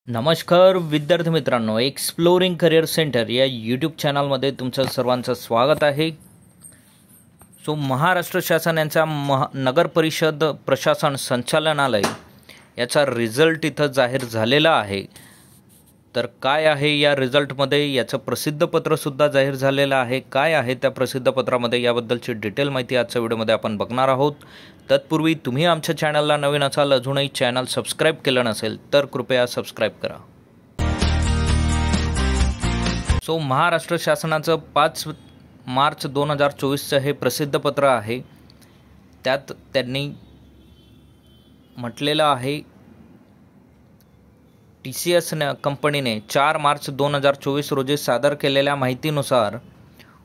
नमस्कार विद्यार्थी मित्रांनो, एक्सप्लोरिंग करिअर सेंटर या यूट्यूब चॅनलमध्ये तुमचं सर्वांचं स्वागत आहे। महाराष्ट्र शासन यांचा नगर परिषद प्रशासन संचालनालय याचा रिझल्ट इथं जाहीर झालेला आहे। तर काय आहे या रिझल्टमध्ये, याचं प्रसिद्ध पत्रसुद्धा जाहीर झालेलं आहे। काय आहे त्या प्रसिद्ध पत्रामध्ये याबद्दलची डिटेल माहिती आजच्या व्हिडिओमध्ये आपण बघणार आहोत। तत्पूर्वी तुम्ही आमच्या चॅनलला नवीन असाल, अजूनही चॅनल सबस्क्राईब केलं नसेल तर कृपया सबस्क्राईब करा। महाराष्ट्र शासनाचं 5 मार्च 2024चं हे प्रसिद्ध पत्र आहे। त्यात त्यांनी म्हटलेलं आहे, TCS कंपनीने 4 मार्च 2024 रोजी सादर केलेल्या माहितीनुसार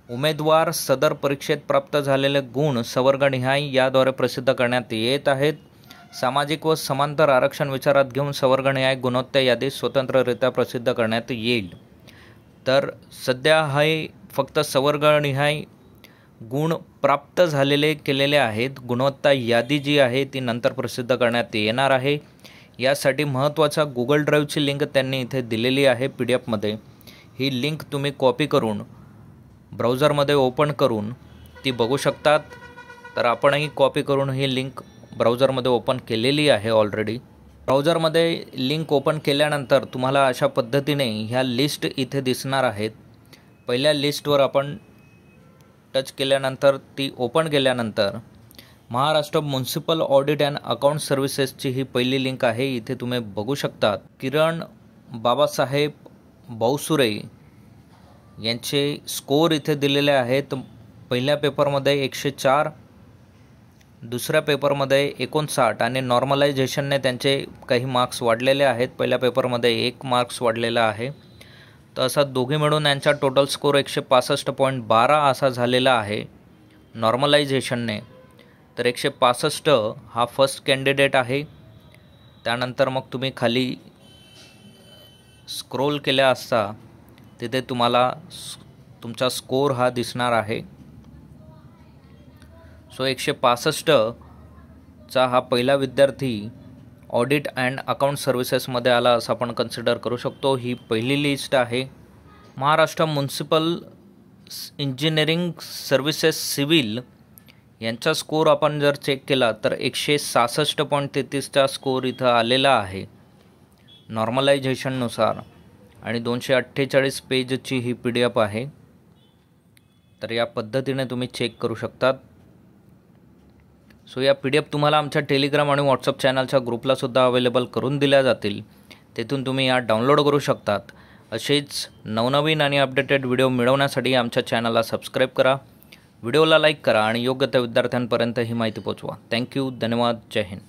उमेदवार सदर परीक्षेत प्राप्त झालेले गुण संवर्गनिहाय याद्वारे प्रसिद्ध करण्यात येत आहेत। सामाजिक व समांतर आरक्षण विचारात घेऊन संवर्गनिहाय गुणोत्तर यादी स्वतंत्ररित्या प्रसिद्ध करण्यात येईल। तर सध्या हे फक्त संवर्गनिहाय गुण प्राप्त झालेले केलेले आहेत। गुणवत्ता यादी जी आहे ती नंतर प्रसिद्ध करण्यात येणार आहे। यासाठी महत्त्वाचा गुगल ड्राईव्हची लिंक त्यांनी इथे दिलेली आहे PDF मध्ये। ही लिंक तुम्ही कॉपी करून ब्राउझरमध्ये ओपन करून ती बघू शकतात। तर आपणही कॉपी करून ही लिंक ब्राउझरमध्ये ओपन केलेली आहे ऑलरेडी। ब्राउझरमध्ये लिंक ओपन केल्यानंतर तुम्हाला अशा पद्धतीने ह्या लिस्ट इथे दिसणार आहेत। पहिल्या लिस्टवर आपण टच केल्यानंतर ती ओपन केल्यानंतर Maharashtra municipal audit and account सर्व्हिसेसची ही पहिली लिंक आहे। इथे तुम्ही बघू शकतात किरण बाबासाहेब बावसुरे यांचे स्कोर इथे दिलेले आहेत। पहिल्या पेपरमध्ये 104, दुसऱ्या पेपरमध्ये 59 आणि नॉर्मलायझेशनने त्यांचे काही मार्क्स वाढलेले आहेत। पहिल्या पेपरमध्ये 1 मार्क्स वाढलेला आहे। तर असा दोघे मिळून यांचा टोटल स्कोर 165.12 असा झालेला आहे नॉर्मलायझेशनने। तर 165 हा फर्स्ट कॅन्डिडेट आहे। त्यानंतर मग तुम्ही खाली स्क्रोल केल्या असता तिथे तुम्हाला तुमचा स्कोर हा दिसणार आहे। 165 चा हा पहिला विद्यार्थी ऑडिट अँड अकाउंट सर्व्हिसेसमध्ये आला असं आपण कन्सिडर करू शकतो। ही पहिली लिस्ट आहे। Maharashtra municipal engineering services civil यांचा स्कोर आपण जर चेक केला तर 166.33चा स्कोर इथं आलेला आहे नॉर्मलायझेशननुसार आणि 248 पेजची ही PDF आहे। तर या पद्धतीने तुम्ही चेक करू शकतात। या PDF तुम्हाला आमच्या टेलिग्राम आणि व्हॉट्सअप चॅनलच्या ग्रुपला सुद्धा अवेलेबल करून दिल्या जातील। तेथून तुम्ही या डाउनलोड करू शकतात। असेच नवनवीन आणि अपडेटेड व्हिडिओ मिळवण्यासाठी आमच्या चॅनलला सबस्क्राईब करा, व्हिडिओला लाईक करा आणि योग्य त्या विद्यार्थ्यांपर्यंत ही माहिती पोहोचवा। थँक्यू, धन्यवाद, जय हिंद।